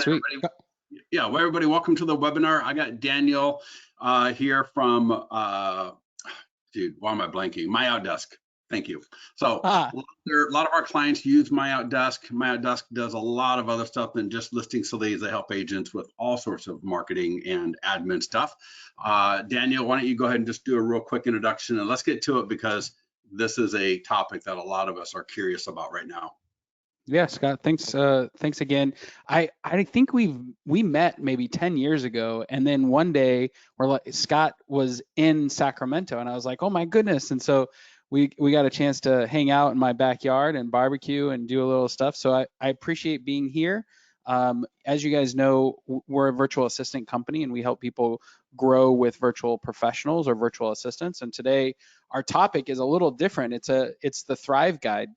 Sweet. Yeah, well, everybody, welcome to the webinar. I got Daniel here from, dude, why am I blanking? MyOutDesk. Thank you. So a lot of our clients use MyOutDesk. MyOutDesk does a lot of other stuff than just listing leads. They help agents with all sorts of marketing and admin stuff. Daniel, why don't you go ahead and just do a real quick introduction and let's get to it because this is a topic that a lot of us are curious about right now. Yeah, Scott, thanks again. I think we met maybe 10 years ago, and then one day Scott was in Sacramento, and I was like, oh my goodness, and so we got a chance to hang out in my backyard and barbecue and do a little stuff. So I appreciate being here. As you guys know, we're a virtual assistant company, and we help people grow with virtual professionals or virtual assistants. And today our topic is a little different. It's the Thrive Guide.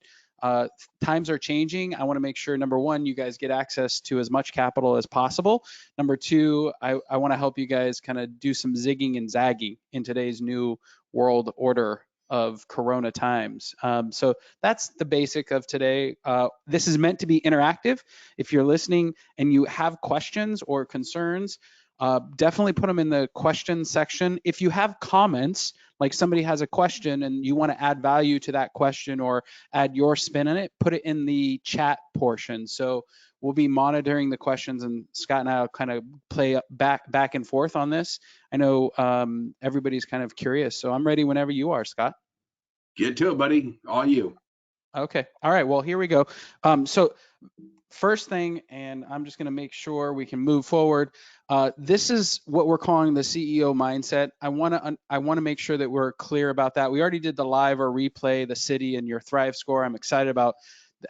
Times are changing. I want to make sure, number one, you guys get access to as much capital as possible. Number two, I want to help you guys kind of do some zigging and zagging in today's new world order of Corona times. So that's the basic of today. This is meant to be interactive. If you're listening and you have questions or concerns, definitely put them in the question section. If you have comments, like somebody has a question and you want to add value to that question or add your spin on it, put it in the chat portion. So we'll be monitoring the questions, and Scott and I will kind of play back and forth on this. I know everybody's kind of curious, so I'm ready whenever you are, Scott. Get to it, buddy. All you. Okay. All right. Well, here we go. So first thing, and I'm just going to make sure we can move forward. This is what we're calling the CEO mindset. I want to make sure that we're clear about that. We already did the live or replay, the city and your Thrive score. I'm excited about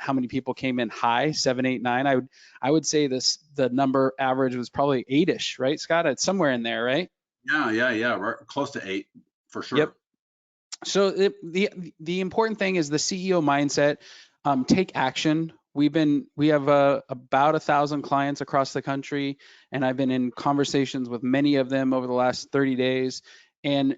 how many people came in high, 7, 8, 9. I would say the number average was probably 8-ish, right, Scott? It's somewhere in there, right? Yeah. Right, close to 8 for sure. Yep. So the important thing is the CEO mindset. Take action. We have about 1,000 clients across the country, and I've been in conversations with many of them over the last 30 days. And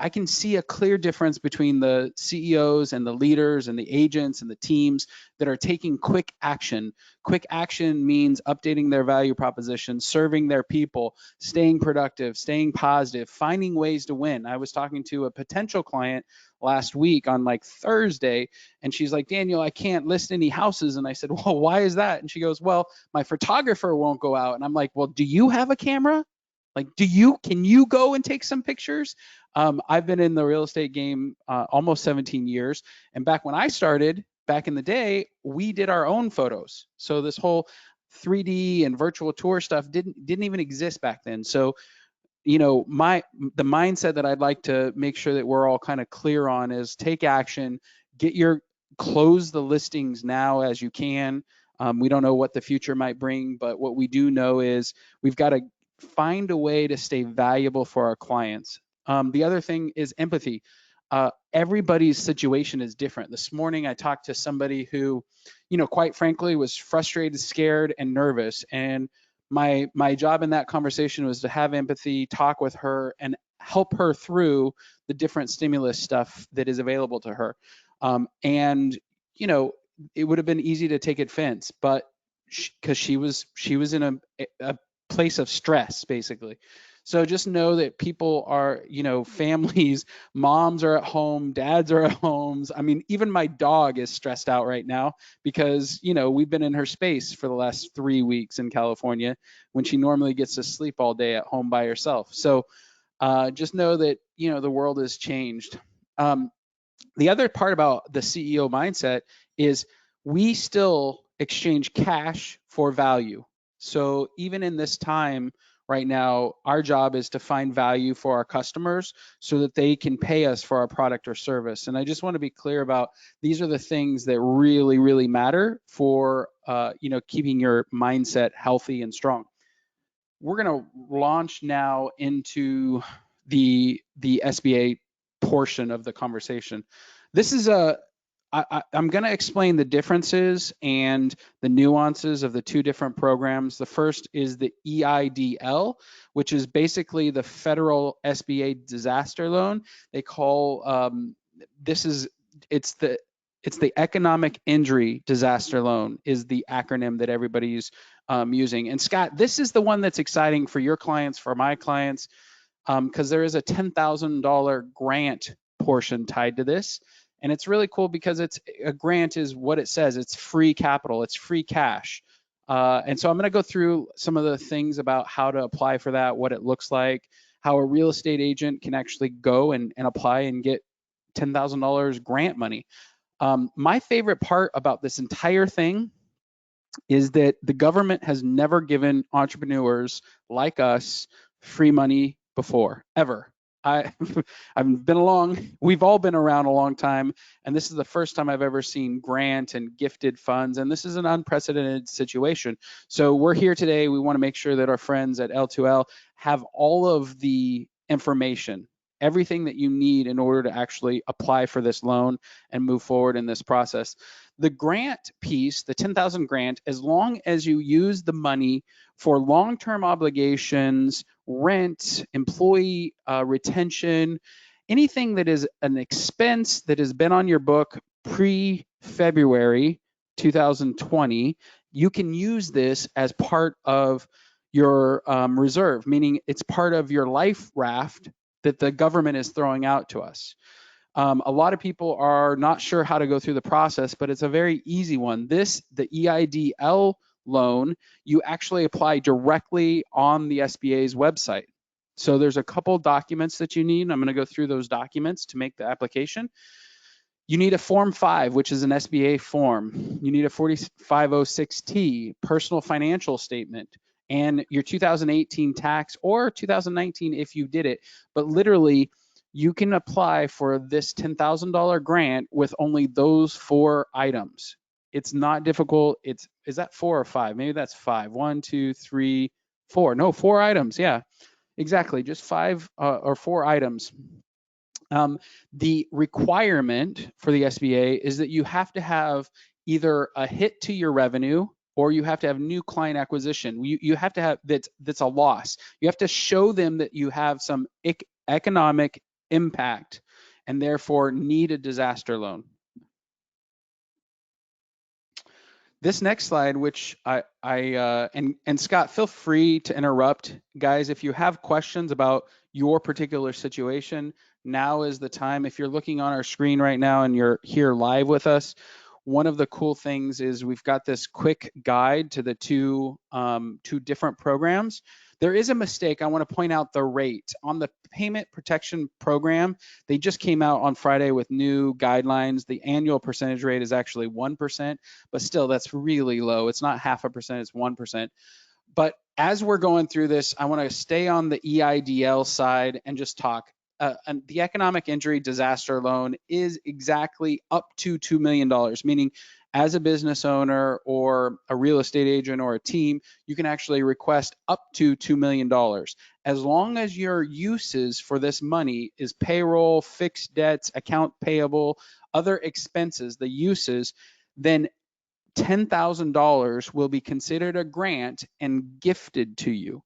I can see a clear difference between the CEOs and the leaders and the agents and the teams that are taking quick action. Quick action means updating their value proposition, serving their people, staying productive, staying positive, finding ways to win. I was talking to a potential client last week on like Thursday, and she's like, Daniel, I can't list any houses. And I said, well, why is that? And she goes, well, my photographer won't go out. And I'm like, well, do you have a camera? Like, can you go and take some pictures? I've been in the real estate game almost 17 years. And back when I started, back in the day, we did our own photos. So this whole 3D and virtual tour stuff didn't even exist back then. So, you know, the mindset that I'd like to make sure that we're all kind of clear on is take action, close the listings now as you can. We don't know what the future might bring, but what we do know is we've got to find a way to stay valuable for our clients. The other thing is empathy. Everybody's situation is different. This morning, I talked to somebody who, you know, quite frankly, was frustrated, scared, and nervous. And my job in that conversation was to have empathy, talk with her, and help her through the different stimulus stuff that is available to her. And, you know, it would have been easy to take offense, but because she was in a place of stress, basically. So just know that people are, you know, families, moms are at home, dads are at homes. I mean, even my dog is stressed out right now because, you know, we've been in her space for the last 3 weeks in California when she normally gets to sleep all day at home by herself. So just know that, you know, the world has changed. The other part about the CEO mindset is we still exchange cash for value. So even in this time right now, our job is to find value for our customers so that they can pay us for our product or service. And I just want to be clear about these are the things that really, really matter for you know, keeping your mindset healthy and strong. We're going to launch now into the SBA portion of the conversation. This is I'm going to explain the differences and the nuances of the two different programs. The first is the EIDL, which is basically the federal SBA disaster loan. They call it's It's the economic injury disaster loan is the acronym that everybody's using. And Scott, this is the one that's exciting for your clients, for my clients, because there is a $10,000 grant portion tied to this. And it's really cool because it's a grant is what it says. It's free capital. It's free cash. And so I'm going to go through some of the things about how to apply for that, what it looks like, how a real estate agent can actually go and apply and get $10,000 grant money. My favorite part about this entire thing is that the government has never given entrepreneurs like us free money before, ever. I've been along, we've all been around a long time, and this is the first time I've ever seen grant and gifted funds, and this is an unprecedented situation. So we're here today. We want to make sure that our friends at L2L have all of the information, everything that you need in order to actually apply for this loan and move forward in this process. The grant piece, the 10,000 grant, as long as you use the money for long-term obligations, rent, employee retention, anything that is an expense that has been on your book pre-February 2020, you can use this as part of your reserve, meaning it's part of your life raft that the government is throwing out to us. A lot of people are not sure how to go through the process, but it's a very easy one. The EIDL loan, you actually apply directly on the SBA's website. So there's a couple documents that you need. I'm going to go through those documents to make the application. You need a Form 5, which is an SBA form. You need a 4506T, personal financial statement, and your 2018 tax or 2019 if you did it. But literally, you can apply for this $10,000 grant with only those 4 items. It's not difficult. Is that 4 or 5? Maybe that's 5. 1, 2, 3, 4. No, 4 items. Yeah, exactly. Just 5 or 4 items. The requirement for the SBA is that you have to have either a hit to your revenue or you have to have new client acquisition. You have to have that's a loss. You have to show them that you have some economic impact and therefore need a disaster loan. This next slide, which and Scott, feel free to interrupt, guys, if you have questions about your particular situation. Now is the time. If you're looking on our screen right now and you're here live with us, one of the cool things is we've got this quick guide to the two different programs. There is a mistake. I want to point out the rate on the payment protection program. They just came out on Friday with new guidelines. The annual percentage rate is actually 1%, but still that's really low. It's not 0.5%, it's 1%. But as we're going through this, I want to stay on the EIDL side and just talk. And the economic injury disaster loan is exactly up to $2 million, meaning as a business owner or a real estate agent or a team, you can actually request up to $2 million. As long as your uses for this money is payroll, fixed debts, account payable, other expenses, the uses, then $10,000 will be considered a grant and gifted to you.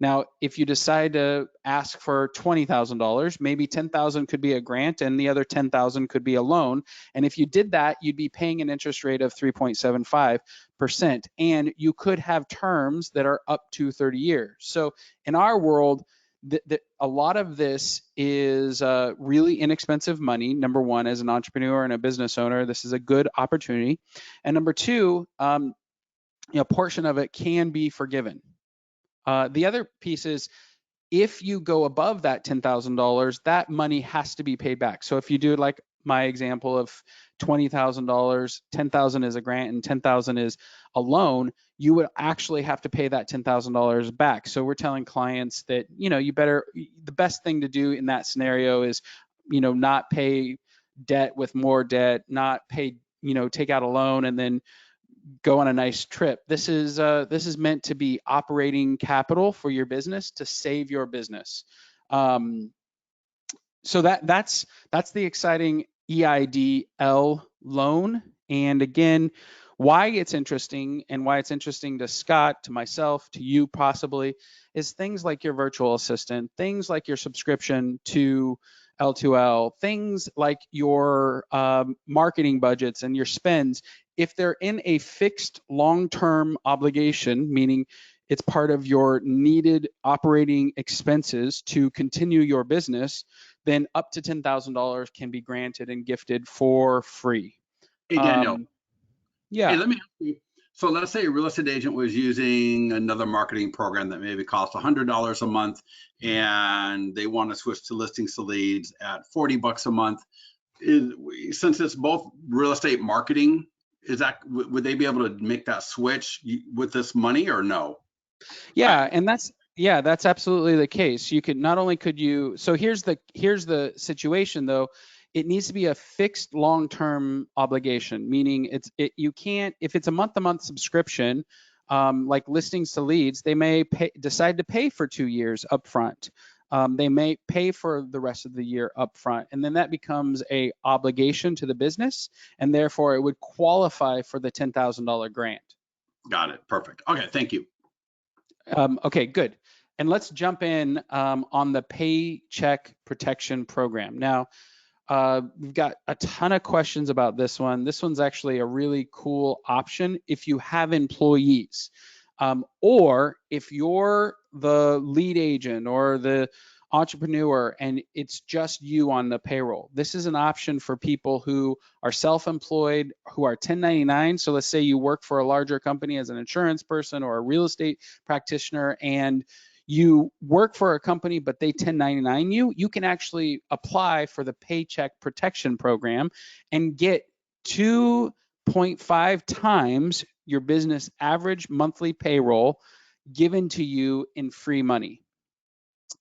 Now, if you decide to ask for $20,000, maybe $10,000 could be a grant and the other $10,000 could be a loan. And if you did that, you'd be paying an interest rate of 3.75%. And you could have terms that are up to 30 years. So in our world, a lot of this is really inexpensive money. Number one, as an entrepreneur and a business owner, this is a good opportunity. And number two, a portion of it can be forgiven. The other piece is if you go above that $10,000, that money has to be paid back. So if you do like my example of $20,000, $10,000 is a grant and $10,000 is a loan, you would actually have to pay that $10,000 back. So we're telling clients that, the best thing to do in that scenario is, not pay debt with more debt, not pay, take out a loan and then go on a nice trip. This is meant to be operating capital for your business to save your business. So that's the exciting EIDL loan. And again, why it's interesting and why it's interesting to Scott, to myself, to you possibly, is things like your virtual assistant, things like your subscription to L2L, things like your marketing budgets and your spends, if they're in a fixed long-term obligation, meaning it's part of your needed operating expenses to continue your business, then up to $10,000 can be granted and gifted for free. Hey, Daniel. Hey, Yeah. let me ask you. So let's say a real estate agent was using another marketing program that maybe costs $100 a month, and they want to switch to listings to leads at $40 a month. Since it's both real estate marketing, would they be able to make that switch with this money or no? Yeah, and that's absolutely the case. You could not only could you so here's the situation though. It needs to be a fixed long-term obligation, meaning you can't, if it's a month-to-month subscription, like listings to leads, they may decide to pay for 2 years upfront. They may pay for the rest of the year upfront, and then that becomes a obligation to the business, and therefore it would qualify for the $10,000 grant. Got it. Perfect. Okay, thank you. Okay, good. And let's jump in on the Paycheck Protection Program. Now, we've got a ton of questions about this one. This one's actually a really cool option if you have employees, or if you're the lead agent or the entrepreneur and it's just you on the payroll. This is an option for people who are self-employed, who are 1099. So let's say you work for a larger company as an insurance person or a real estate practitioner, and you work for a company, but they 1099 you, you can actually apply for the Paycheck Protection Program and get 2.5 times your business average monthly payroll given to you in free money.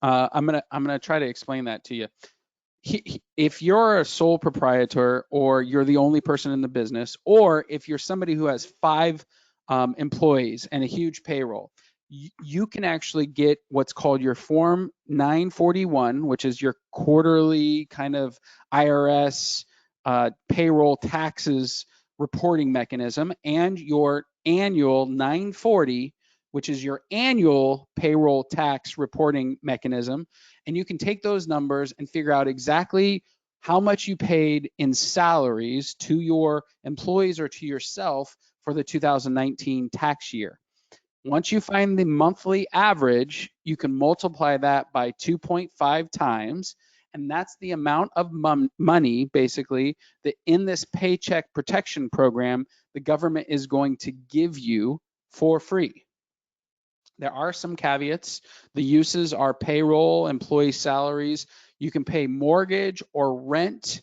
I'm gonna try to explain that to you. If you're a sole proprietor, or you're the only person in the business, or if you're somebody who has 5 employees and a huge payroll, you can actually get what's called your Form 941, which is your quarterly kind of IRS payroll taxes reporting mechanism, and your annual 940, which is your annual payroll tax reporting mechanism. And you can take those numbers and figure out exactly how much you paid in salaries to your employees or to yourself for the 2019 tax year. Once you find the monthly average, you can multiply that by 2.5 times, and that's the amount of money, basically, that in this Paycheck Protection Program, the government is going to give you for free. There are some caveats. The uses are payroll, employee salaries. You can pay mortgage or rent.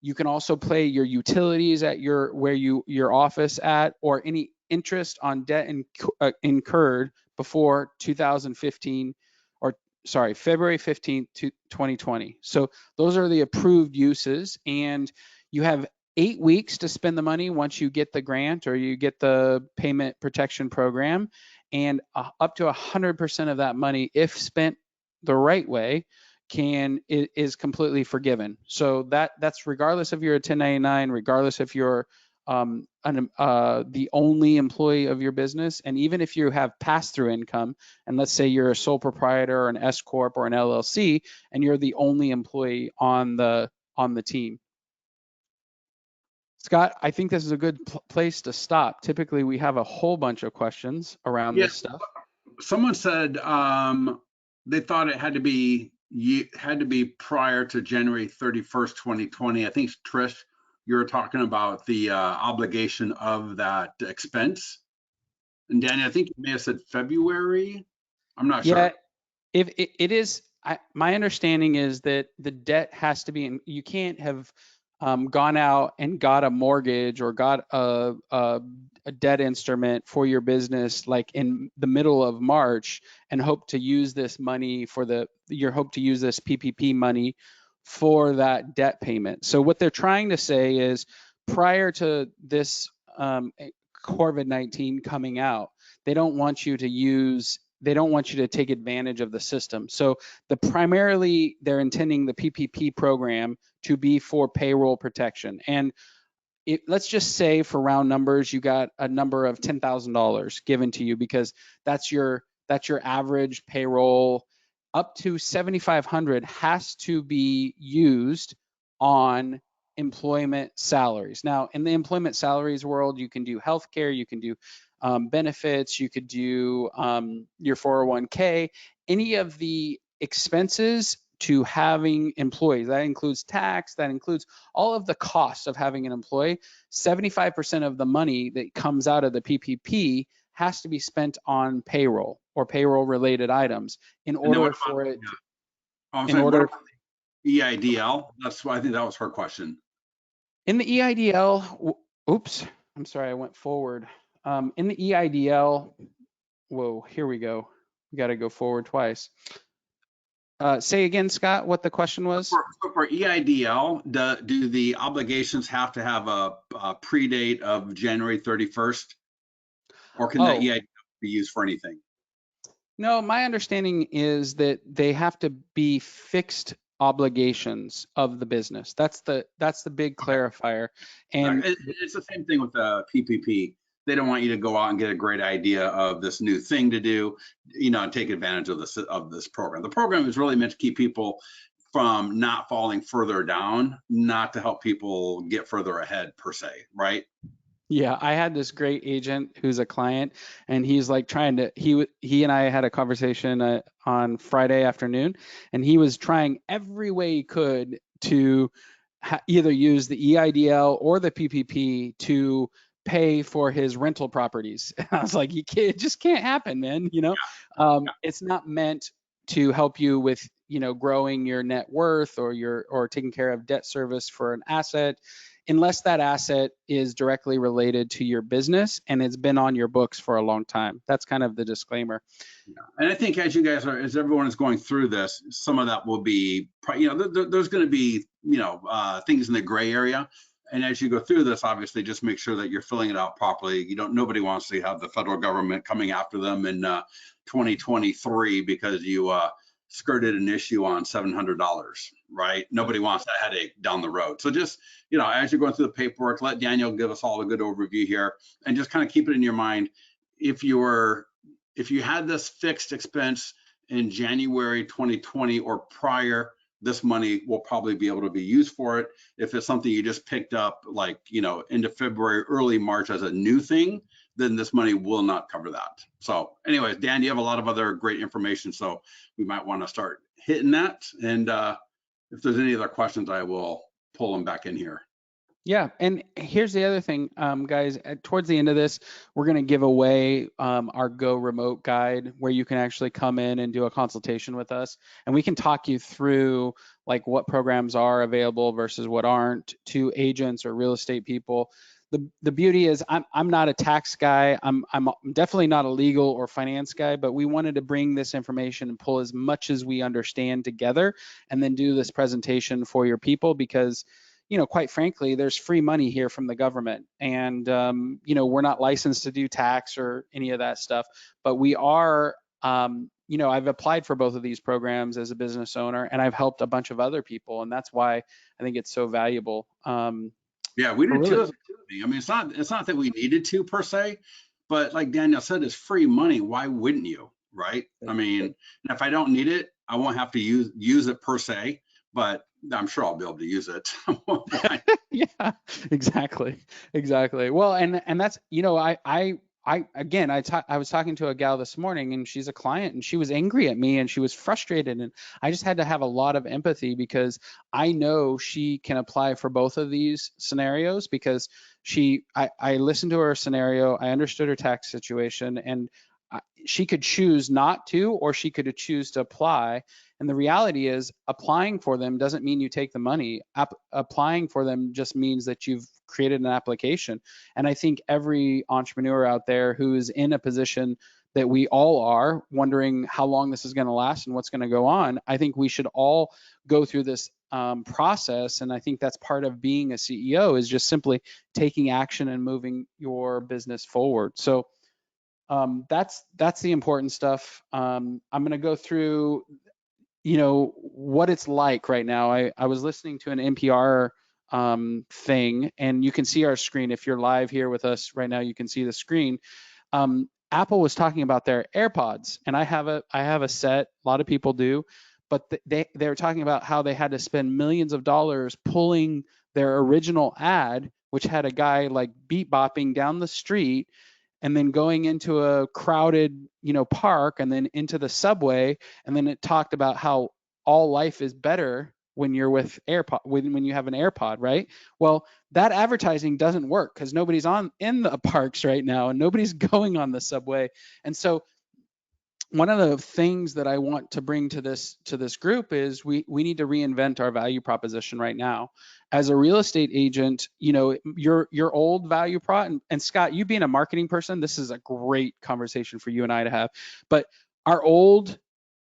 You can also pay your utilities at your office at, or any interest on debt incurred before 2015, or sorry, February 15th, 2020. So those are the approved uses, and you have 8 weeks to spend the money once you get the grant or you get the payment protection program, and up to 100% of that money, if spent the right way, is completely forgiven. So that's regardless if you're a 1099, regardless if you're the only employee of your business, and even if you have pass-through income, and let's say you're a sole proprietor or an S corp or an LLC, and you're the only employee on the team. Scott, I think this is a good place to stop. Typically, we have a whole bunch of questions around this stuff. Someone said they thought it had to be prior to January 31st, 2020. I think it's Trish, you were talking about the obligation of that expense. And Danny, I think you may have said February. I'm not sure. Yeah, if it is, my understanding is that the debt has to be in, you can't have gone out and got a mortgage or got a debt instrument for your business like in the middle of March and hope to use this money for hope to use this PPP money for that debt payment. So what they're trying to say is, prior to this COVID-19 coming out, they don't want you to take advantage of the system. So primarily they're intending the PPP program to be for payroll protection. And let's just say, for round numbers, you got a number of $10,000 given to you because that's your average payroll. up to 7,500 has to be used on employment salaries. Now, in the employment salaries world, you can do healthcare, you can do benefits, you could do your 401k, any of the expenses to having employees. That includes tax, that includes all of the costs of having an employee. 75% of the money that comes out of the PPP has to be spent on payroll or payroll related items in And then order what about, for it, yeah, I'm in saying, what order about EIDL? That's why I think that was her question. in the EIDL, oops, I'm sorry, I went forward. In the EIDL, whoa, here we go. We got to go forward twice. Say again, Scott, what the question was? For EIDL, do the obligations have to have a predate of January 31st? Or can that Oh, EIDL be used for anything? no, my understanding is that they have to be fixed obligations of the business. That's the big Okay. clarifier. And It's the same thing with the PPP. They don't want you to go out and get a great idea of this new thing to do, and take advantage of this program. The program is really meant to keep people from not falling further down, not to help people get further ahead per se, right? yeah, I had this great agent who's a client, and he's like trying to. He and I had a conversation on Friday afternoon, and he was trying every way he could to either use the EIDL or the PPP to pay for his rental properties. I was like, it just can't happen, man. Yeah. It's not meant to help you with growing your net worth or taking care of debt service for an asset unless that asset is directly related to your business and it's been on your books for a long time. That's kind of the disclaimer. Yeah. And I think as everyone is going through this, some of that will be, there's going to be, things in the gray area. And as you go through this, obviously, just make sure that you're filling it out properly. Nobody wants to have the federal government coming after them in 2023 because you skirted an issue on $700, right? Nobody wants that headache down the road. So just, as you're going through the paperwork, let Daniel give us all a good overview here and just kind of keep it in your mind. If you had this fixed expense in January 2020 or prior, this money will probably be able to be used for it. If it's something you just picked up like, into February, early March as a new thing, then this money will not cover that. So anyways, Dan, you have a lot of other great information, so we might want to start hitting that. And if there's any other questions, I will pull them back in here. Yeah, and here's the other thing, guys. Towards the end of this, we're going to give away our Go Remote guide, where you can actually come in and do a consultation with us, and we can talk you through like what programs are available versus what aren't to agents or real estate people. The beauty is I'm not a tax guy. I'm definitely not a legal or finance guy, but we wanted to bring this information and pull as much as we understand together, and then do this presentation for your people because quite frankly, there's free money here from the government. And, we're not licensed to do tax or any of that stuff, but we are, I've applied for both of these programs as a business owner and I've helped a bunch of other people. And that's why I think it's so valuable. Yeah, we did too Really, as a company. I mean, it's not that we needed to per se, but like Daniel said, it's free money. Why wouldn't you? Right? I mean, if I don't need it, I won't have to use it per se, but I'm sure I'll be able to use it. yeah, exactly. Well, and that's I was talking to a gal this morning and she's a client and she was angry at me and she was frustrated and I just had to have a lot of empathy because I know she can apply for both of these scenarios because I listened to her scenario, I understood her tax situation, and she could choose not to or she could choose to apply. And the reality is applying for them doesn't mean you take the money. Applying for them just means that you've created an application. And I think every entrepreneur out there who is in a position that we all are, wondering how long this is going to last and what's going to go on, I think we should all go through this process. And I think that's part of being a CEO is just simply taking action and moving your business forward. So that's the important stuff. I'm going to go through what it's like right now. I was listening to an NPR thing, and you can see our screen. If you're live here with us right now, you can see the screen. Apple was talking about their AirPods, and I have a set. A lot of people do, but they were talking about how they had to spend millions of dollars pulling their original ad, which had a guy like beat bopping down the street, and then going into a crowded, park, and then into the subway, and then it talked about how all life is better when you're with AirPod, when you have an AirPod, right? Well, that advertising doesn't work because nobody's in the parks right now and nobody's going on the subway. And so one of the things that I want to bring to this group is we need to reinvent our value proposition right now. As a real estate agent, your old value prop, and Scott, you being a marketing person, this is a great conversation for you and I to have. But our old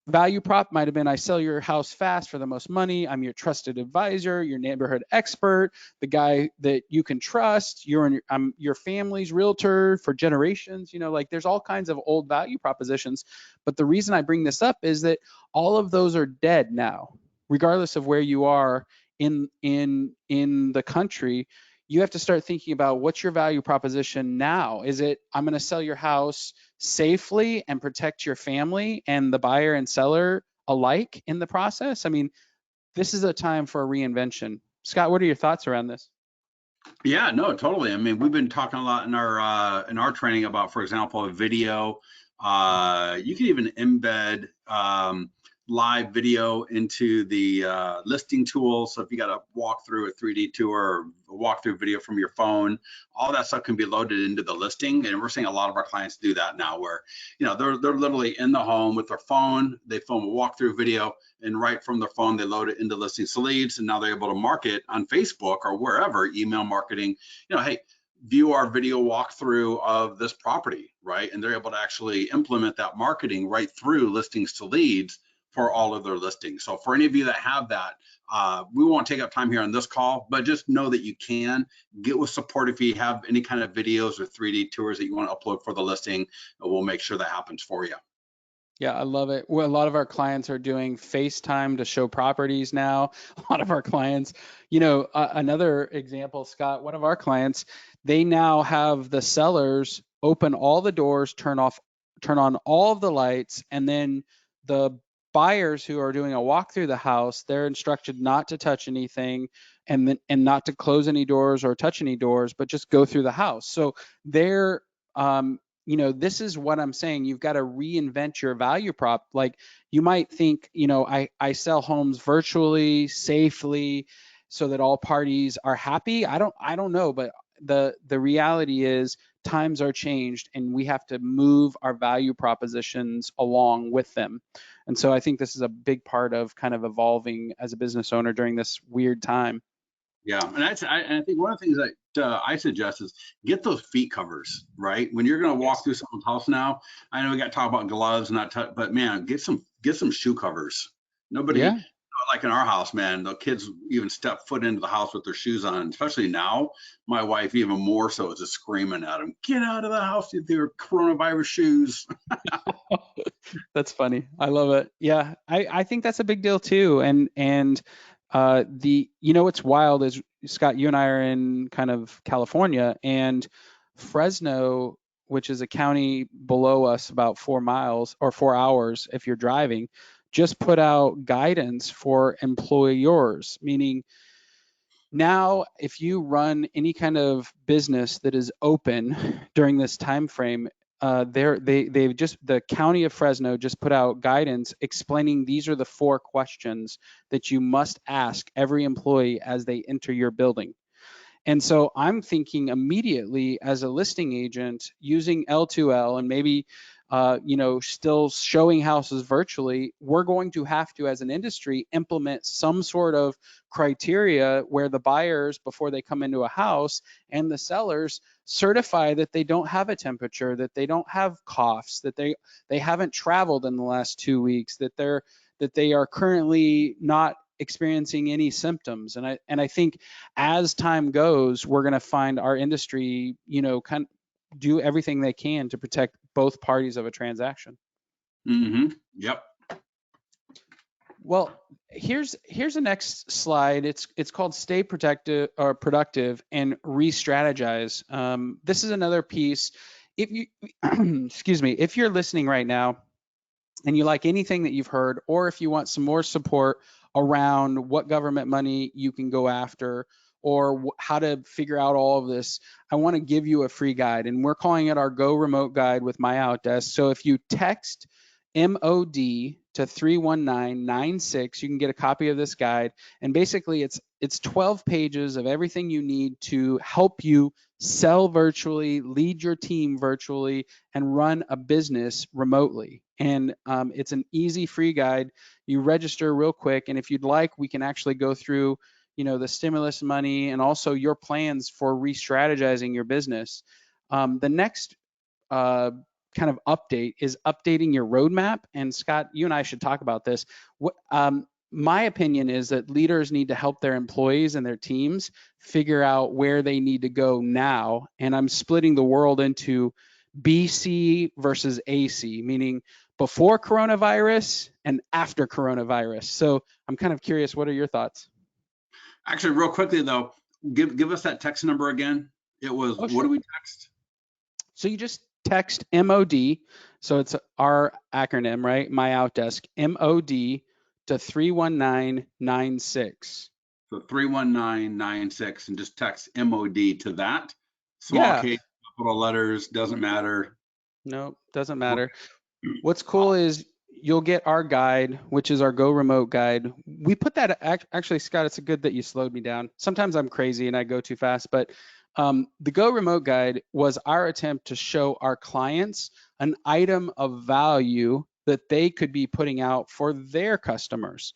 value prop might have been, I sell your house fast for the most money. I'm your trusted advisor, your neighborhood expert, the guy that you can trust. I'm your family's realtor for generations. Like there's all kinds of old value propositions. But the reason I bring this up is that all of those are dead now, regardless of where you are in the country. You have to start thinking about what's your value proposition now. Is it, I'm going to sell your house safely and protect your family and the buyer and seller alike in the process? I mean, this is a time for a reinvention. Scott, what are your thoughts around this? Yeah, no, totally. I mean, we've been talking a lot in our training about, for example, a video. You can even embed live video into the listing tool. So if you got to walk through a 3D tour or a walkthrough video from your phone, all that stuff can be loaded into the listing. And we're seeing a lot of our clients do that now, where they're literally in the home with their phone. They film a walkthrough video, and right from their phone, they load it into listing leads, and now they're able to market on Facebook or wherever, email marketing. Hey, view our video walkthrough of this property, right? And they're able to actually implement that marketing right through listings to leads for all of their listings. So for any of you that have that, we won't take up time here on this call, but just know that you can get with support if you have any kind of videos or 3D tours that you want to upload for the listing. We'll make sure that happens for you. Yeah, I love it. Well, a lot of our clients are doing FaceTime to show properties now. A lot of our clients, another example, Scott, one of our clients, they now have the sellers open all the doors, turn on all of the lights, and then the buyers who are doing a walk through the house, they're instructed not to touch anything and not to close any doors or touch any doors, but just go through the house. So they're this is what I'm saying. You've got to reinvent your value prop. Like you might think, I sell homes virtually, safely, so that all parties are happy. I don't know, but the reality is times are changed and we have to move our value propositions along with them. And so I think this is a big part of kind of evolving as a business owner during this weird time. Yeah, and I think one of the things that I suggest is get those feet covers, right? When you're going to walk through someone's house now, I know we got to talk about gloves, but man, get some shoe covers. Nobody, like in our house, man, the kids even step foot into the house with their shoes on, especially now. My wife, even more so, is just screaming at them, "Get out of the house with your coronavirus shoes." That's funny. I love it. Yeah, I think that's a big deal too. And what's wild is, Scott, you and I are in kind of California, and Fresno, which is a county below us about 4 miles or 4 hours if you're driving, just put out guidance for employers, meaning now if you run any kind of business that is open during this time frame, the county of Fresno just put out guidance explaining these are the 4 questions that you must ask every employee as they enter your building. And so I'm thinking immediately as a listing agent using L2L and maybe still showing houses virtually, we're going to have to, as an industry, implement some sort of criteria where the buyers, before they come into a house, and the sellers certify that they don't have a temperature, that they don't have coughs, that they haven't traveled in the last 2 weeks, that they are currently not experiencing any symptoms. And I think as time goes, we're going to find our industry, kind of do everything they can to protect both parties of a transaction. Mm-hmm. Yep. Well, here's the next slide. It's called Stay Protective or Productive and Re-Strategize. This is another piece. if you, excuse me, if you're listening right now and you like anything that you've heard, or if you want some more support around what government money you can go after, or how to figure out all of this, I want to give you a free guide, and we're calling it our Go Remote Guide with MyOutDesk. So if you text MOD to 31996, you can get a copy of this guide. And basically, it's 12 pages of everything you need to help you sell virtually, lead your team virtually, and run a business remotely. And it's an easy free guide. You register real quick, and if you'd like, we can actually go through, the stimulus money and also your plans for re-strategizing your business. The next kind of update is updating your roadmap. And Scott, you and I should talk about this. My opinion is that leaders need to help their employees and their teams figure out where they need to go now. And I'm splitting the world into BC versus AC, meaning before coronavirus and after coronavirus. So I'm kind of curious, what are your thoughts? Actually, real quickly though, give us that text number again. It was, Oh, what do sure. we text? So you just text MOD. So it's our acronym, right? MyOutDesk, MOD to 31996. So 31996 and just text MOD to that. Small Yeah. case, capital letters, doesn't matter. No, doesn't matter. What's cool is you'll get our guide, which is our Go Remote guide. We put that, actually, Scott, it's good that you slowed me down. Sometimes I'm crazy and I go too fast, but the Go Remote guide was our attempt to show our clients an item of value that they could be putting out for their customers.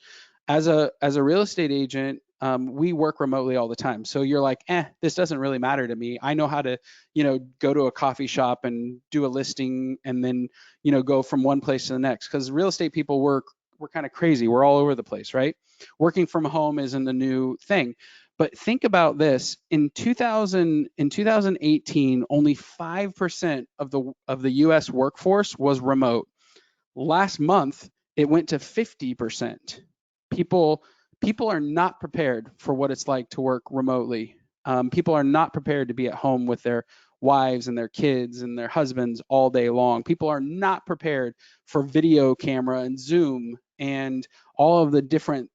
As a real estate agent, we work remotely all the time. So you're like, this doesn't really matter to me. I know how to, go to a coffee shop and do a listing and then, go from one place to the next. Because real estate people we're kind of crazy. We're all over the place, right? Working from home isn't a new thing. But think about this: in 2018, only 5% of the U.S. workforce was remote. Last month, it went to 50%. People people are not prepared for what it's like to work remotely. People are not prepared to be at home with their wives and their kids and their husbands all day long. People are not prepared for video camera and Zoom and all of the different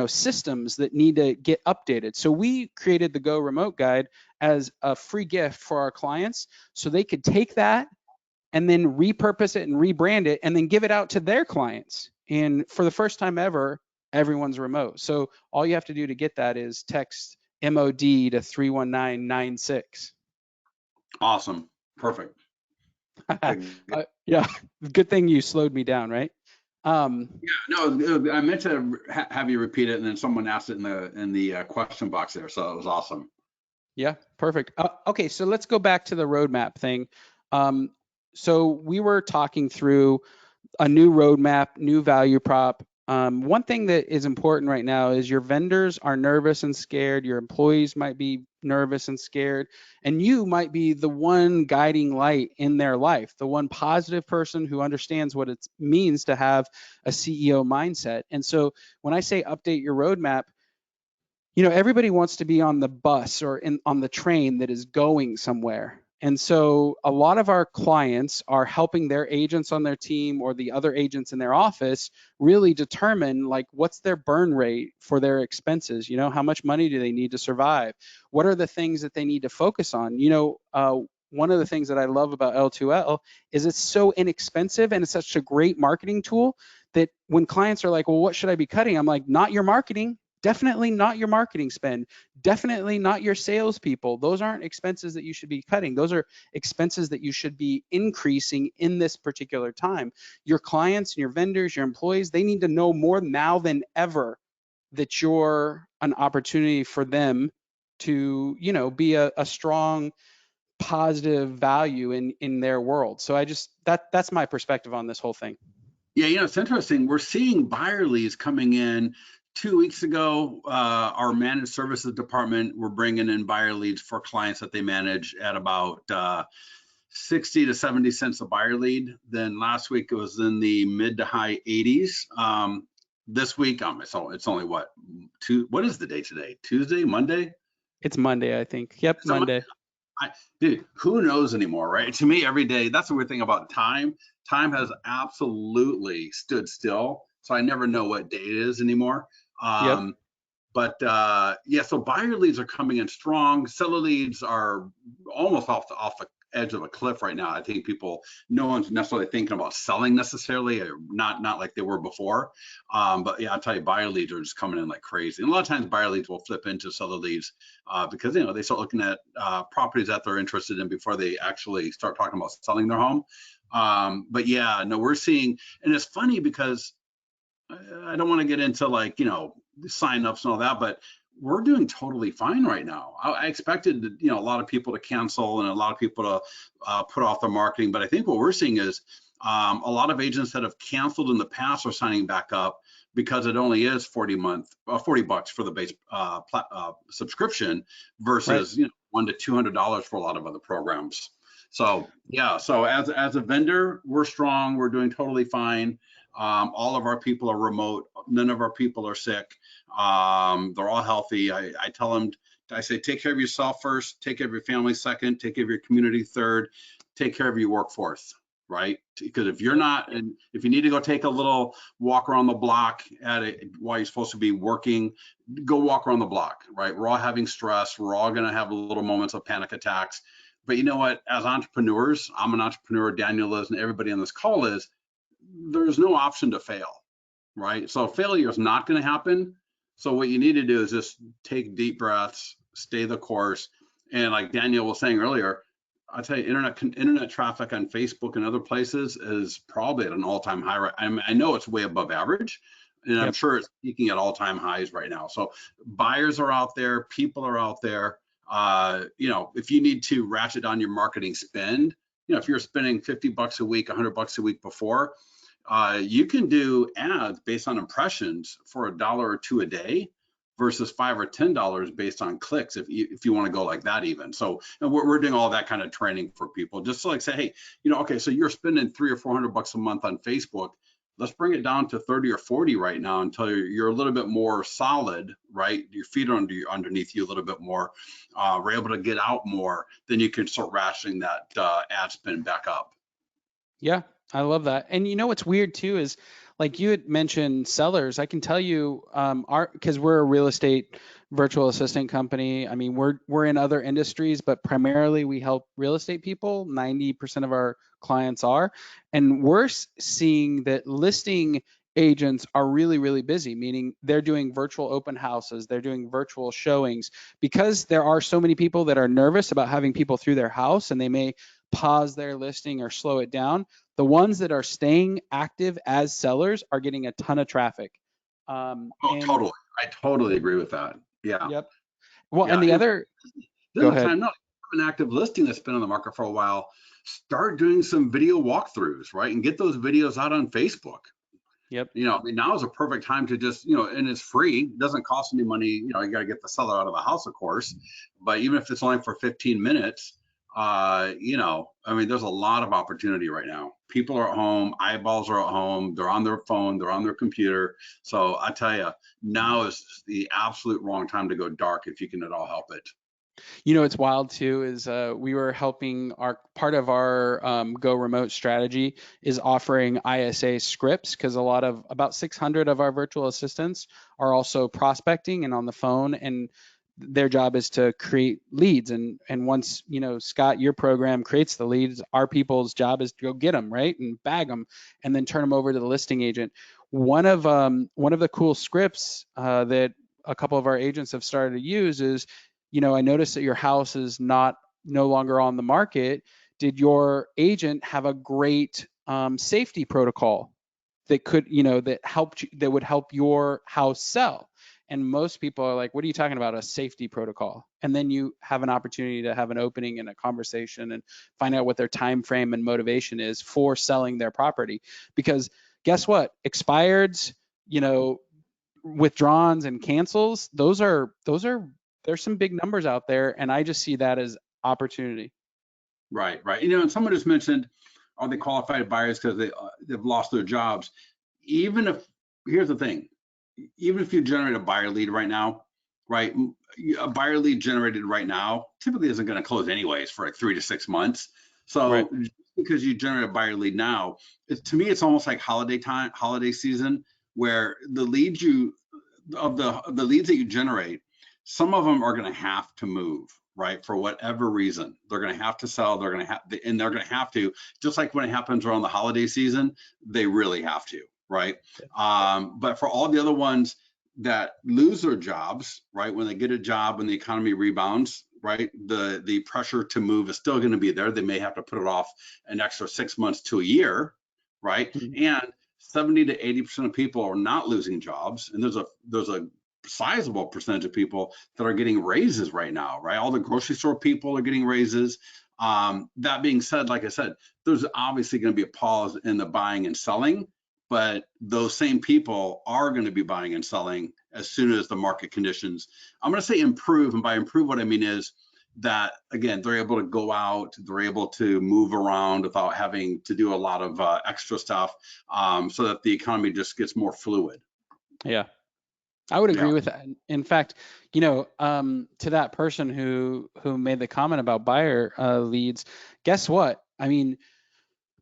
systems that need to get updated. So we created the Go Remote Guide as a free gift for our clients so they could take that and then repurpose it and rebrand it and then give it out to their clients. And for the first time ever, everyone's remote. So all you have to do to get that is text MOD to 31996. Awesome. Perfect. Yeah, good thing you slowed me down, right? Yeah, no, I meant to have you repeat it, and then someone asked it in the question box there, so it was awesome. Yeah, perfect. Okay, so let's go back to the roadmap thing. So we were talking through a new roadmap, new value prop. One thing that is important right now is your vendors are nervous and scared. Your employees might be nervous and scared, and you might be the one guiding light in their life, the one positive person who understands what it means to have a CEO mindset. And so when I say update your roadmap, everybody wants to be on the bus or on the train that is going somewhere. And so a lot of our clients are helping their agents on their team or the other agents in their office really determine like what's their burn rate for their expenses. How much money do they need to survive? What are the things that they need to focus on? One of the things that I love about L2L is it's so inexpensive and it's such a great marketing tool that when clients are like, well, what should I be cutting? I'm like, not your marketing. Definitely not your marketing spend. Definitely not your salespeople. Those aren't expenses that you should be cutting. Those are expenses that you should be increasing in this particular time. Your clients and your vendors, your employees, they need to know more now than ever that you're an opportunity for them to, be a strong, positive value in their world. So that's my perspective on this whole thing. Yeah, it's interesting. We're seeing buyer leads coming in. 2 weeks ago, our managed services department were bringing in buyer leads for clients that they manage at about 60 to 70 cents a buyer lead. Then last week it was in the mid to high 80s. This week, it's only what is the day today? Tuesday, Monday? It's Monday, I think. Yep, Monday. Dude, who knows anymore, right? To me, every day, that's the weird thing about time. Time has absolutely stood still. So I never know what day it is anymore. Yep. But yeah, so buyer leads are coming in strong. Seller leads are almost off the edge of a cliff right now. I think people, no one's necessarily thinking about selling necessarily, or not like they were before. But yeah, I'll tell you, buyer leads are just coming in like crazy. And a lot of times buyer leads will flip into seller leads because they start looking at properties that they're interested in before they actually start talking about selling their home. But yeah, no, we're seeing, and it's funny because I don't want to get into like, sign-ups and all that, but we're doing totally fine right now. I expected, a lot of people to cancel and a lot of people to put off their marketing, but I think what we're seeing is a lot of agents that have canceled in the past are signing back up because it only is $40 for the base subscription versus Right. $100 to $200 for a lot of other programs. So yeah, so as a vendor, we're strong. We're doing totally fine. All of our people are remote. None of our people are sick. They're all healthy. I tell them, I say, take care of yourself first, take care of your family second, take care of your community third, take care of your workforce, right? Because if you're not, and if you need to go take a little walk around the block while you're supposed to be working, go walk around the block, right? We're all having stress. We're all going to have little moments of panic attacks. But you know what? As entrepreneurs, I'm an entrepreneur, Daniel is, and everybody on this call is, there's no option to fail, right? So failure is not going to happen. So what you need to do is just take deep breaths, stay the course. And like Daniel was saying earlier, I'll tell you, internet traffic on Facebook and other places is probably at an all-time high. I know it's way above average, and I'm Yep. sure it's peaking at all-time highs right now. So buyers are out there, people are out there. If you need to ratchet on your marketing spend, if you're spending $50 a week, $100 a week before, you can do ads based on impressions for $1 or $2 a day versus $5 or $10 based on clicks if you want to go like that even. So and we're doing all that kind of training for people just to like say, hey, okay, so you're spending $300 or $400 a month on Facebook. Let's bring it down to 30 or 40 right now until you're a little bit more solid, right? Your feet are underneath you a little bit more. We're able to get out more. Then you can start rationing that ad spend back up. Yeah, I love that. And what's weird too is like you had mentioned sellers. I can tell you, because we're a real estate virtual assistant company. I mean, we're in other industries, but primarily we help real estate people. 90% of our clients are, and we're seeing that listing agents are really, really busy, meaning they're doing virtual open houses, they're doing virtual showings because there are so many people that are nervous about having people through their house and they may pause their listing or slow it down. The ones that are staying active as sellers are getting a ton of traffic. And Totally. I totally agree with that. Yeah. yep. Well, and Yeah. the And other, this go is the ahead. time, no, an active listing that's been on the market for a while. Start doing some video walkthroughs, right? And get those videos out on Facebook. Yep. I mean, now is a perfect time to just, and it's free, it doesn't cost any money. You got to get the seller out of the house, of course, but even if it's only for 15 minutes, I mean, there's a lot of opportunity right now. People are at home, eyeballs are at home, they're on their phone, they're on their computer. So I tell you, now is the absolute wrong time to go dark if you can at all help it. It's wild too is we were helping our part of our go remote strategy is offering ISA scripts because about 600 of our virtual assistants are also prospecting and on the phone, and their job is to create leads, and once Scott, your program creates the leads, our people's job is to go get them, right, and bag them and then turn them over to the listing agent. One of the cool scripts that a couple of our agents have started to use is, I noticed that your house is no longer on the market. Did your agent have a great safety protocol that that would help your house sell? And most people are like, what are you talking about, a safety protocol? And then you have an opportunity to have an opening and a conversation and find out what their time frame and motivation is for selling their property. Because guess what? Expireds, withdrawns and cancels, there's some big numbers out there, and I just see that as opportunity. Right, right. And someone just mentioned, are they qualified buyers because they've lost their jobs? Even if, here's the thing, even if you generate a buyer lead right now, right? A buyer lead generated right now typically isn't going to close anyways for like 3 to 6 months. Right. So just because you generate a buyer lead now, to me, it's almost like holiday season, where the leads the leads that you generate, some of them are going to have to move, right? For whatever reason, they're going to have to sell. They're going to have, and they're going to have to, just like when it happens around the holiday season, they really have to, right? But for all the other ones that lose their jobs, right, when they get a job, when the economy rebounds, right, the pressure to move is still going to be there. They may have to put it off an extra 6 months to a year, right? Mhm. And 70 to 80% of people are not losing jobs, and there's a sizable percentage of people that are getting raises right now, right? All the grocery store people are getting raises. That being said, like I said, there's obviously going to be a pause in the buying and selling, but those same people are going to be buying and selling as soon as the market conditions, I'm going to say improve. And by improve, what I mean is that, again, they're able to go out, they're able to move around without having to do a lot of extra stuff, so that the economy just gets more fluid. Yeah. I would agree Yeah. with that. In fact, to that person who made the comment about buyer leads, guess what? I mean,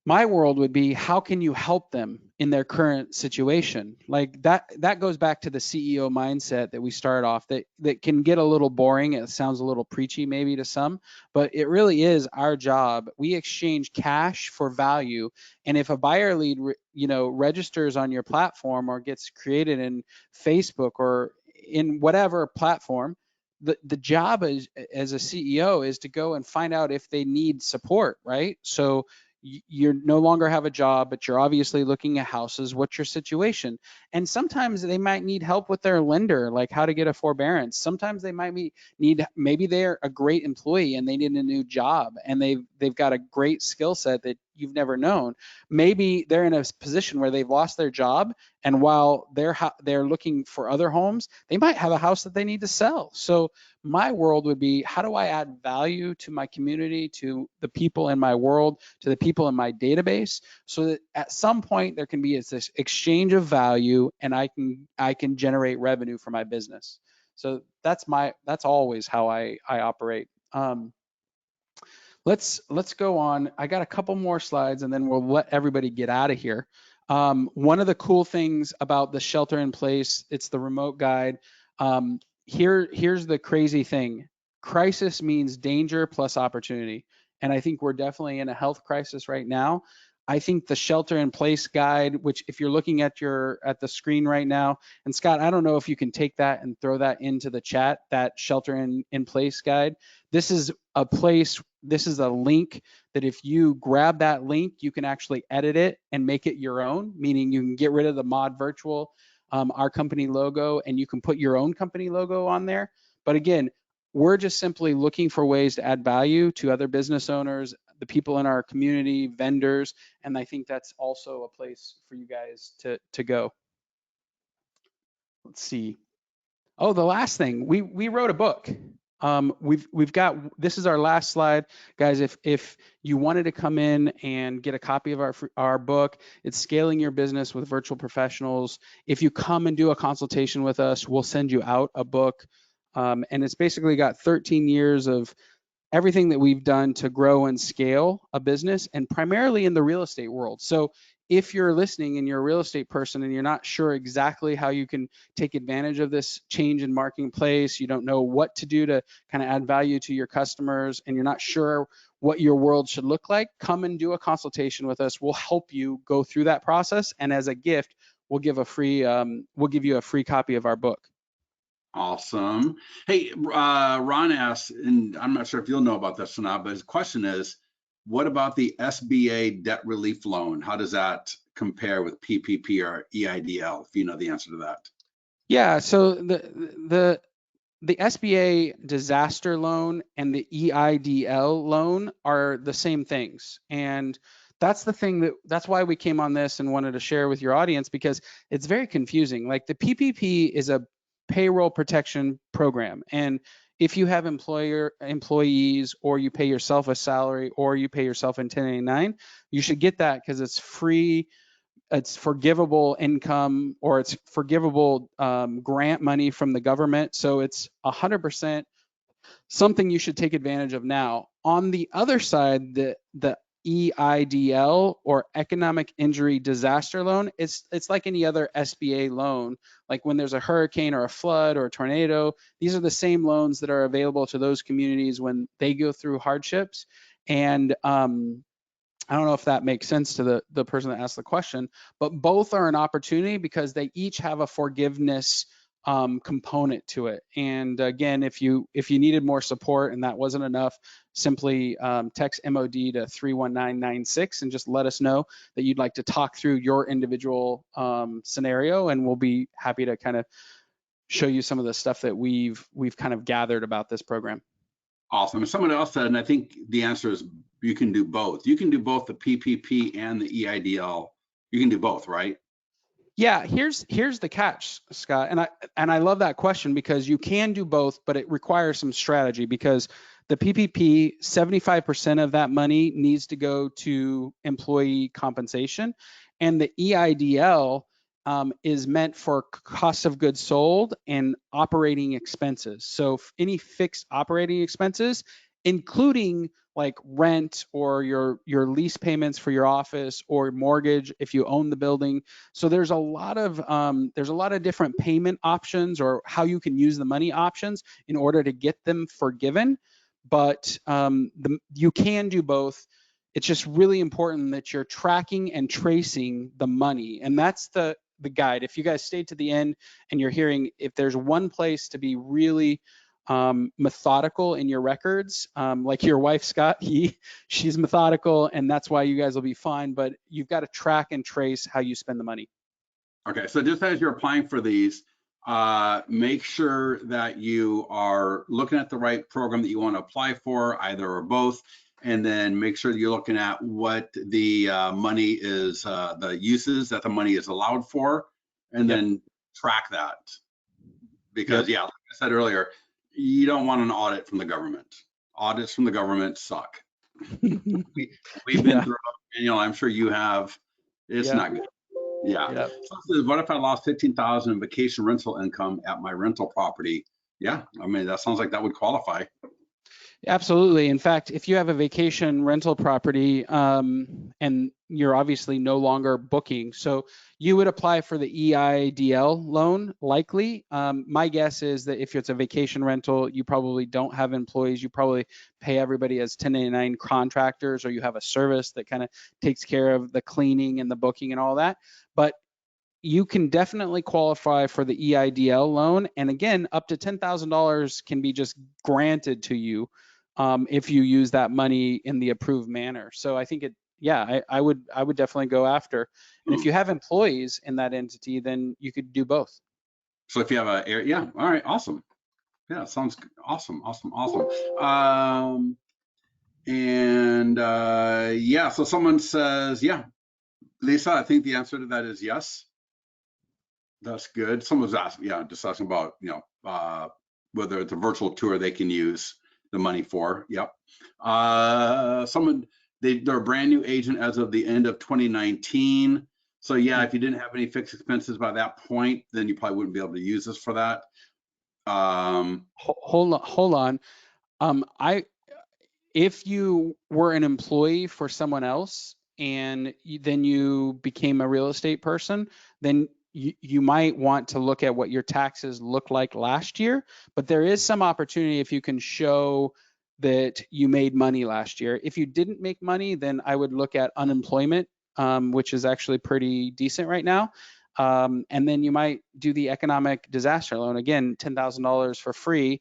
my world would be, how can you help them in their current situation? Like that goes back to the CEO mindset that we started off, that can get a little boring. It sounds a little preachy maybe to some, but it really is our job. We exchange cash for value. And if a buyer lead registers on your platform or gets created in Facebook or in whatever platform, the job as a CEO is to go and find out if they need support, right? So you no longer have a job, but you're obviously looking at houses. What's your situation? And sometimes they might need help with their lender, like how to get a forbearance. Sometimes they might need, maybe they're a great employee and they need a new job, and they've got a great skill set that you've never known. Maybe they're in a position where they've lost their job, and while they're looking for other homes, they might have a house that they need to sell. So my world would be, how do I add value to my community, to the people in my world, to the people in my database, so that at some point there can be this exchange of value, and I can generate revenue for my business. So that's always how I operate. Let's go on. I got a couple more slides, and then we'll let everybody get out of here. One of the cool things about the shelter in place, it's the remote guide. Here's the crazy thing. Crisis means danger plus opportunity. And I think we're definitely in a health crisis right now. I think the shelter in place guide, which if you're looking at the screen right now, and Scott, I don't know if you can take that and throw that into the chat, that shelter in place guide. This is a link that if you grab that link, you can actually edit it and make it your own, meaning you can get rid of the Mod Virtual, our company logo, and you can put your own company logo on there. But again, we're just simply looking for ways to add value to other business owners, the people in our community, vendors, and I think that's also a place for you guys to go. Let's see. Oh, the last thing, we wrote a book. We've got, this is our last slide, guys. If you wanted to come in and get a copy of our book, it's Scaling Your Business with Virtual Professionals. If you come and do a consultation with us, we'll send you out a book, and it's basically got 13 years of everything that we've done to grow and scale a business, and primarily in the real estate world. So if you're listening and you're a real estate person and you're not sure exactly how you can take advantage of this change in marketplace, you don't know what to do to kind of add value to your customers, and you're not sure what your world should look like, come and do a consultation with us. We'll help you go through that process, and as a gift, we'll give you a free copy of our book. Awesome. Hey, Ron asks, and I'm not sure if you'll know about this or not, but his question is, what about the SBA debt relief loan? How does that compare with PPP or EIDL, if you know the answer to that? Yeah, so the SBA disaster loan and the EIDL loan are the same things. And that's why we came on this and wanted to share with your audience, because it's very confusing. Like, the PPP is a payroll protection program. And if you have employees, or you pay yourself a salary, or you pay yourself in 1099, you should get that because it's free it's forgivable income, or it's forgivable grant money from the government. So it's 100% something you should take advantage of now. On the other side, the EIDL, or economic injury disaster loan, it's like any other SBA loan. Like when there's a hurricane or a flood or a tornado, these are the same loans that are available to those communities when they go through hardships. And I don't know if that makes sense to the person that asked the question, but both are an opportunity because they each have a forgiveness component to it. And again, if you needed more support and that wasn't enough, simply text MOD to 31996 and just let us know that you'd like to talk through your individual scenario, and we'll be happy to kind of show you some of the stuff that we've kind of gathered about this program. Awesome. Someone else said, and I think the answer is you can do both. You can do both the PPP and the EIDL. You can do both, right? Yeah, here's the catch, Scott, and I love that question because you can do both, but it requires some strategy because the PPP, 75% of that money needs to go to employee compensation, and the EIDL is meant for cost of goods sold and operating expenses. So any fixed operating expenses, including like rent or your lease payments for your office or mortgage if you own the building. So there's a lot of different payment options or how you can use the money options in order to get them forgiven. But you can do both. It's just really important that you're tracking and tracing the money, and that's the guide. If you guys stayed to the end and you're hearing, if there's one place to be really methodical in your records, like your wife Scott, she's methodical, and that's why you guys will be fine. But you've got to track and trace how you spend the money. Okay, so just as you're applying for these, make sure that you are looking at the right program that you want to apply for, either or both, and then make sure that you're looking at what the money is, the uses that the money is allowed for, and then track that. Because yeah, like I said earlier, you don't want an audit from the government. Audits from the government suck. We've been through it, Daniel. I'm sure you have. It's not good. Yeah. So what if I lost 15,000 in vacation rental income at my rental property? Yeah, I mean, that sounds like that would qualify. Absolutely. In fact, if you have a vacation rental property and you're obviously no longer booking, so you would apply for the EIDL loan likely. My guess is that if it's a vacation rental, you probably don't have employees. You probably pay everybody as 1099 contractors, or you have a service that kind of takes care of the cleaning and the booking and all that. But you can definitely qualify for the EIDL loan. And again, up to $10,000 can be just granted to you if you use that money in the approved manner. So I think I would definitely go after. And if you have employees in that entity, then you could do both. So if you have all right, awesome. Yeah, sounds awesome. So someone says, yeah, Lisa, I think the answer to that is yes. That's good. Someone's asking, just asking about, whether it's a virtual tour they can use the money for. Yep. They're a brand new agent as of the end of 2019. So yeah, if you didn't have any fixed expenses by that point, then you probably wouldn't be able to use this for that. Hold on. If you were an employee for someone else and then you became a real estate person, then you might want to look at what your taxes look like last year. But there is some opportunity if you can show that you made money last year. If you didn't make money, then I would look at unemployment, which is actually pretty decent right now. And then you might do the economic disaster loan. Again, $10,000 for free.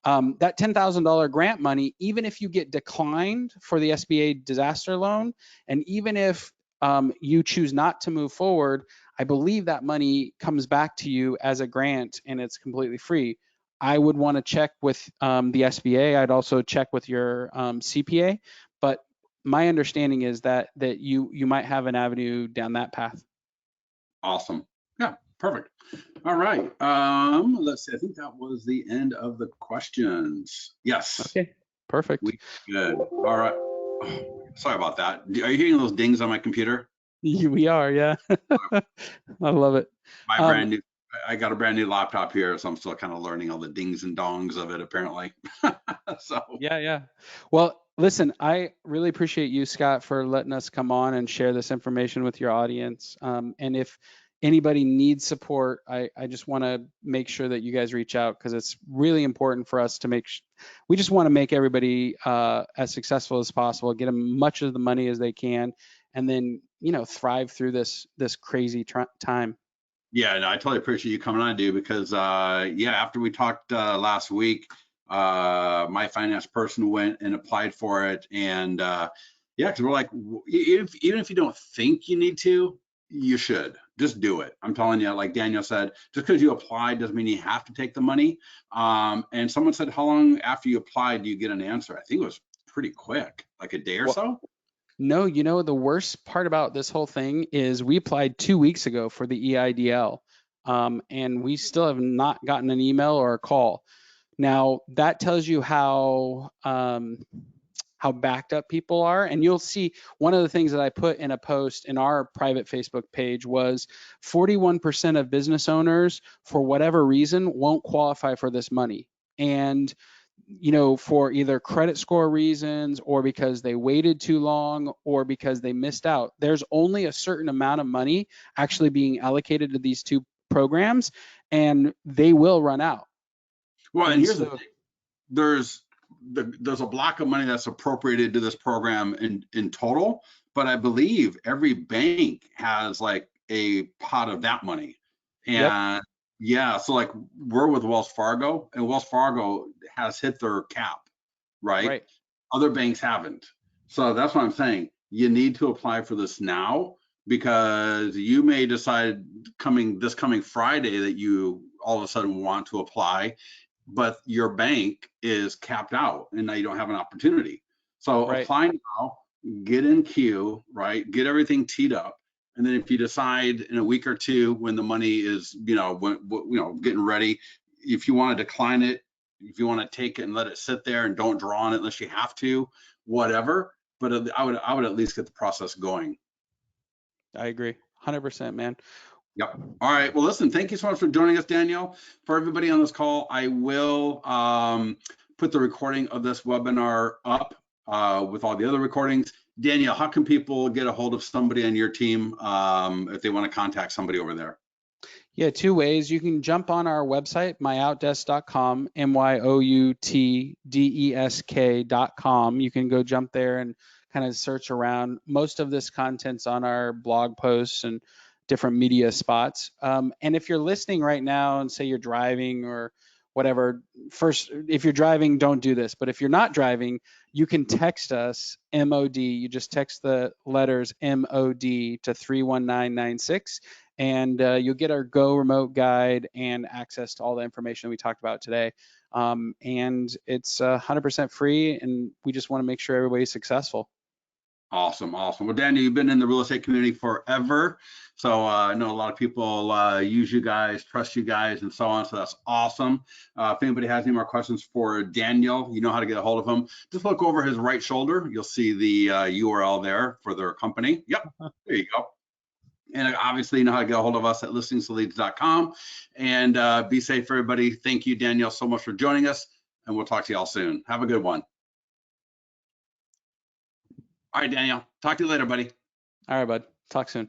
That $10,000 grant money, even if you get declined for the SBA disaster loan, and even if you choose not to move forward, I believe that money comes back to you as a grant and it's completely free. I would want to check with the SBA. I'd also check with your CPA, but my understanding is that you might have an avenue down that path. Awesome. Yeah, perfect. All right. Let's see. I think that was the end of the questions. Yes. Okay. Perfect. Good. All right. Oh, sorry about that. Are you hearing those dings on my computer? We are, yeah. I love it. My Um, brand new, I got a brand new laptop here, so I'm still kind of learning all the dings and dongs of it, apparently. So, yeah, yeah. Well, listen, I really appreciate you, Scott, for letting us come on and share this information with your audience. And if anybody needs support, I just want to make sure that you guys reach out because it's really important for us to we just want to make everybody as successful as possible, get them much of the money as they can, and then, thrive through this crazy time. yeah, no, I totally appreciate you coming on, dude, because yeah, after we talked last week, my finance person went and applied for it, and yeah, because we're like, even if you don't think you need to, you should just do it. I'm telling you, like Daniel said, just because you applied doesn't mean you have to take the money. And someone said, how long after you applied do you get an answer? I think it was pretty quick, like a day or Well, so. no, the worst part about this whole thing is we applied 2 weeks ago for the EIDL, and we still have not gotten an email or a call. Now that tells you how backed up people are, and you'll see one of the things that I put in a post in our private Facebook page was 41% of business owners, for whatever reason, won't qualify for this money. And for either credit score reasons or because they waited too long or because they missed out. There's only a certain amount of money actually being allocated to these two programs, and they will run out. Well, and And here's the so, thing. there's there's a block of money that's appropriated to this program in total, but I believe every bank has like a pot of that money. yep, And yeah, so like we're with Wells Fargo, and Wells Fargo has hit their cap, right? right, Other banks haven't. So that's what I'm saying. You need to apply for this now because you may decide this coming Friday that you all of a sudden want to apply, but your bank is capped out and now you don't have an opportunity. So right. apply now, get in queue, right? Get everything teed up. And then if you decide in a week or two when the money is, getting ready, if you want to decline it, if you want to take it and let it sit there and don't draw on it unless you have to, whatever. But I would at least get the process going. I agree, 100%, man. Yep. All right. Well, listen, thank you so much for joining us, Danielle. For everybody on this call, I will put the recording of this webinar up with all the other recordings. Danielle, how can people get a hold of somebody on your team if they want to contact somebody over there? Yeah, two ways. You can jump on our website, myoutdesk.com, MYOUTDESK.com. You can go jump there and kind of search around. Most of this content's on our blog posts and different media spots. And if you're listening right now and say you're driving or whatever, first, if you're driving, don't do this. But if you're not driving, you can text us MOD. You just text the letters MOD to 31996, and you'll get our Go Remote Guide and access to all the information we talked about today. And it's 100% free, and we just want to make sure everybody's successful. Awesome, awesome. Well, Daniel, you've been in the real estate community forever. So I know a lot of people use you guys, trust you guys, and so on. So that's awesome. If anybody has any more questions for Daniel, you know how to get a hold of him. Just look over his right shoulder. You'll see the URL there for their company. Yep, there you go. And obviously, you know how to get a hold of us at listingsleads.com. And be safe, everybody. Thank you, Daniel, so much for joining us. And we'll talk to you all soon. Have a good one. All right, Daniel. Talk to you later, buddy. All right, bud. Talk soon.